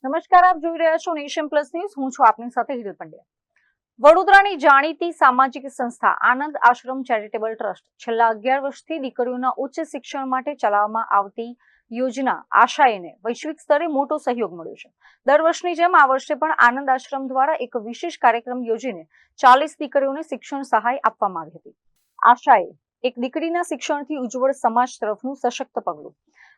નમસ્કાર, આપ જોઈ રહ્યા છો નેશન પ્લસ ન્યૂઝ. હું છું આપની સાથે હિરલ પંડ્યા. વડોદરાની જાણીતી સામાજિક સંસ્થા આનંદ આશ્રમ ચેરિટેબલ ટ્રસ્ટ છેલ્લા 11 વર્ષથી દીકરીઓના ઉચ્ચ શિક્ષણ માટે ચલાવવામાં આવતી યોજના આશાએને વૈશ્વિક સ્તરે મોટો સહયોગ મળ્યો છે. દર વર્ષની જેમ આ વર્ષે પણ આનંદ આશ્રમ દ્વારા એક વિશેષ કાર્યક્રમ યોજીને 40 દીકરીઓને શિક્ષણ સહાય આપવામાં આવી હતી. આશાએ એક દીકરીના શિક્ષણથી ઉજ્જવળ સમાજ તરફનું સશક્ત પગલું.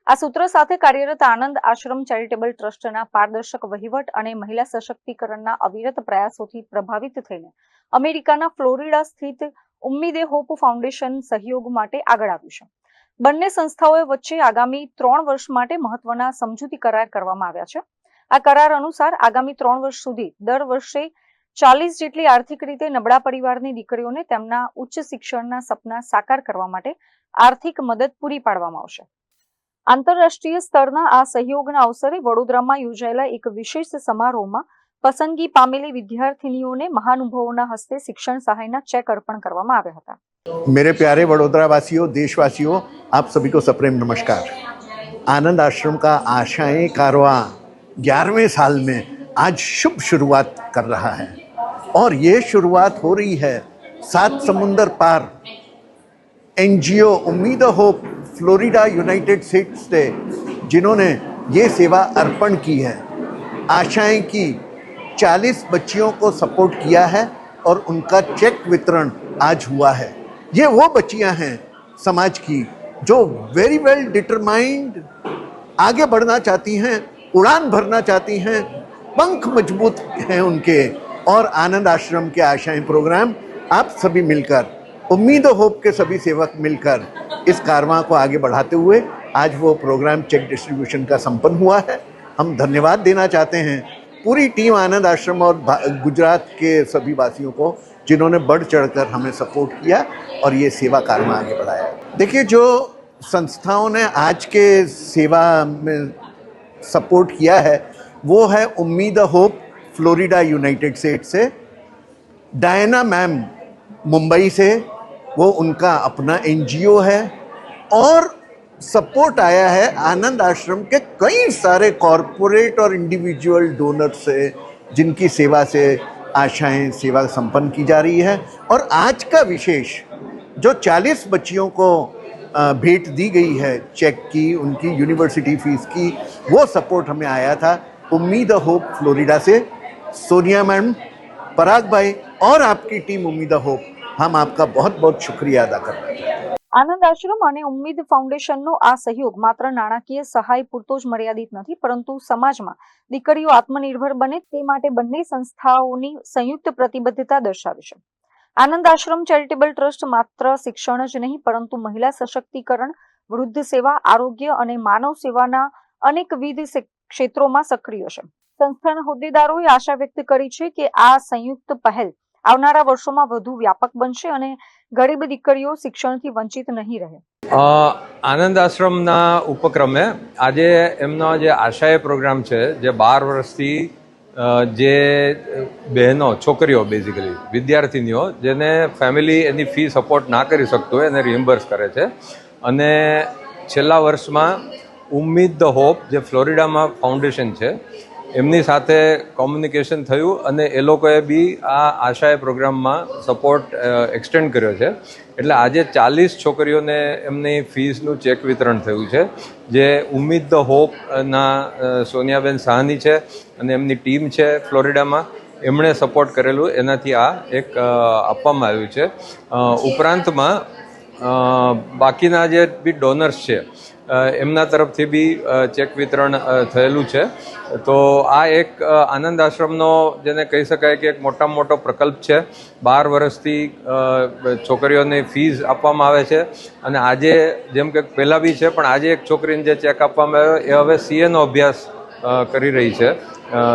આ સૂત્ર સાથે કાર્યરત આનંદ આશ્રમ ચેરિટેબલ ટ્રસ્ટના પારદર્શક વહીવટ અને મહિલા સશક્તિકરણના અવિરત પ્રયાસોથી પ્રભાવિત થઈને અમેરિકાના ફ્લોરિડા સ્થિત ઉમ્મીદે હોપ ફાઉન્ડેશન સહયોગ માટે આગળ આવ્યું છે. બંને સંસ્થાઓ વચ્ચે આગામી 3 વર્ષ માટે મહત્વના સમજૂતી કરાર કરવામાં આવ્યા છે. આ કરાર અનુસાર આગામી 3 વર્ષ સુધી દર વર્ષે 40 જેટલી આર્થિક રીતે નબળા પરિવારની દીકરીઓને તેમના ઉચ્ચ શિક્ષણના સપના સાકાર કરવા માટે આર્થિક મદદ પૂરી પાડવામાં આવશે. આંતરરાષ્ટ્રીય સ્તરના આ સહયોગના અવસરે વડોદરામાં યોજાયેલા એક વિશેષ સમારોહમાં પસંદગી પામેલી વિદ્યાર્થીનીઓને મહાનુભાવોના હસ્તે શિક્ષણ સહાયના ચેક અર્પણ કરવામાં આવ્યા હતા. मेरे प्यारे वडोदरा वासियों, देशवासियों, आप सभी को सप्रेम नमस्कार। आनंद आश्रम का आशाएं कारवां 11वें साल में आज शुभ शुरुआत कर रहा है और ये शुरुआत हो रही है 7 समुंदर पार एनजीओ उम्मीद होप फ्लोरिडा यूनाइटेड स्टेट्स से, जिन्होंने ये सेवा अर्पण की है। आशाएं की 40 बच्चियों को सपोर्ट किया है और उनका चेक वितरण आज हुआ है। ये वो बच्चियां हैं समाज की जो वेरी वेल डिटरमाइंड आगे बढ़ना चाहती हैं, उड़ान भरना चाहती हैं, पंख मजबूत हैं उनके। और आनंद आश्रम के आशाएं प्रोग्राम आप सभी मिलकर, उम्मीद होप के सभी सेवक मिलकर इस कारवां को आगे बढ़ाते हुए आज वो प्रोग्राम चेक डिस्ट्रीब्यूशन का संपन्न हुआ है। हम धन्यवाद देना चाहते हैं पूरी टीम आनंद आश्रम और गुजरात के सभी वासियों को, जिन्होंने बढ़ चढ़कर हमें सपोर्ट किया और ये सेवा कारवां आगे बढ़ाया। देखिए, जो संस्थाओं ने आज के सेवा में सपोर्ट किया है वो है उम्मीद होप फ्लोरिडा यूनाइटेड स्टेट से, डायना मैम मुंबई से, वो उनका अपना एनजीओ है, और सपोर्ट आया है आनंद आश्रम के कई सारे कॉरपोरेट और इंडिविजुअल डोनर से, जिनकी सेवा से आशाएं सेवा संपन्न की जा रही है। और आज का विशेष जो 40 बच्चियों को भेंट दी गई है चेक की, उनकी यूनिवर्सिटी फीस की, वो सपोर्ट हमें आया था उम्मीद होप फ्लोरिडा से। सोनिया मैम, पराग भाई और आपकी टीम उम्मीद होप, हम आपका बहुत बहुत शुक्रिया अदा करते हैं। આનંદ આશ્રમ અને ઉમ્મીદ ફાઉન્ડેશનનો આ સહયોગ માત્ર નાણાકીય સહાય પૂરતો જ મર્યાદિત નથી, પરંતુ સમાજમાં દીકરીઓ આત્મનિર્ભર બને તે માટે બંને સંસ્થાઓની સંયુક્ત પ્રતિબદ્ધતા દર્શાવે છે. આનંદ આશ્રમ ચેરિટેબલ ટ્રસ્ટ માત્ર શિક્ષણ જ નહીં, પરંતુ મહિલા સશક્તિકરણ, વૃદ્ધ સેવા, આરોગ્ય અને માનવ સેવાના અનેકવિધ ક્ષેત્રોમાં સક્રિય છે. સંસ્થાના હોદ્દેદારોએ આશા વ્યક્ત કરી છે કે આ સંયુક્ત પહેલ આવનારા વર્ષોમાં વધુ વ્યાપક બનશે અને ગરીબ દીકરીઓ શિક્ષણથી વંચિત નહીં રહે. આનંદ આશ્રમના ઉપક્રમે આજે એમનો જે આશાએ પ્રોગ્રામ છે, જે 12 વર્ષથી જે બહેનો, છોકરીઓ, બેઝિકલી વિદ્યાર્થીનીઓ જેને ફેમિલી એની ફી સપોર્ટ ના કરી શકતું હોય એને રિમ્બર્સ કરે છે. અને છેલ્લા વર્ષમાં ઉમ્મીદ ધ હોપ, જે ફ્લોરિડામાં ફાઉન્ડેશન છે, એમની સાથે કોમ્યુનિકેશન થયું અને એ લોકોએ બી આ આશાએ પ્રોગ્રામમાં સપોર્ટ એક્સટેન્ડ કર્યો છે. એટલે આજે 40 છોકરીઓને એમની ફીસનું ચેક વિતરણ થયું છે, જે ઉમ્મીદ ધ હોપના સોનિયાબેન સાહની છે અને એમની ટીમ છે ફ્લોરિડામાં, એમણે સપોર્ટ કરેલું, એનાથી આ એક આપવામાં આવ્યું છે. ઉપરાંતમાં બાકીના જે બી ડોનર્સ છે એમના તરફથી બી ચેક વિતરણ થયેલું છે. તો આ એક આનંદ આશ્રમનો જેને કહી શકાય કે એક મોટામાં મોટો પ્રકલ્પ છે. 12 વર્ષથી છોકરીઓને ફીસ આપવામાં આવે છે અને આજે જેમ કે પહેલાં બી છે, પણ આજે એક છોકરીને જે ચેક આપવામાં આવ્યો એ હવે સીએનો અભ્યાસ કરી રહી છે,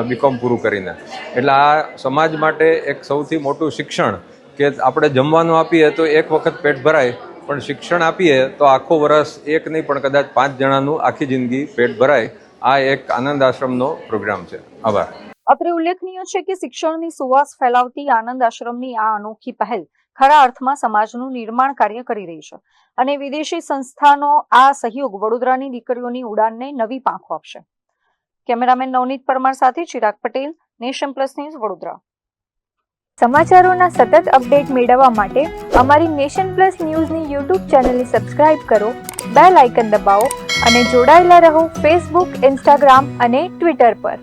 બીકોમ પૂરું કરીને. એટલે આ સમાજ માટે એક સૌથી મોટું શિક્ષણ કે આપણે જમવાનું આપીએ તો એક વખત પેટ ભરાય, પણ શિક્ષણ આપીએ તો આખું વર્ષ એક નહીં પણ કદાચ 5 જણાનું આખી જિંદગી પેટ ભરાય. આ એક આનંદ આશ્રમનો પ્રોગ્રામ છે. આભાર. અત્રે ઉલ્લેખનીય છે કે શિક્ષણની સુવાસ ફેલાવતી આનંદ આશ્રમની આ અનોખી પહેલ ખરા અર્થમાં સમાજનું નિર્માણ કાર્ય કરી રહી છે અને વિદેશી સંસ્થાનો આ સહયોગ વડોદરાની દીકરીઓની ઉડાનને નવી પાંખો આપશે. કેમેરામેન નવનીત પરમાર સાથે Chirag Patel, Nation Plus News, Vadodara. સમાચારોના સતત અપડેટ મેળવવા માટે અમારી નેશન પ્લસ ન્યૂઝની યુટ્યુબ ચેનલને સબસ્ક્રાઇબ કરો, બેલ આઇકન દબાવો અને જોડાયેલા રહો ફેસબુક, ઇન્સ્ટાગ્રામ અને ટ્વિટર પર.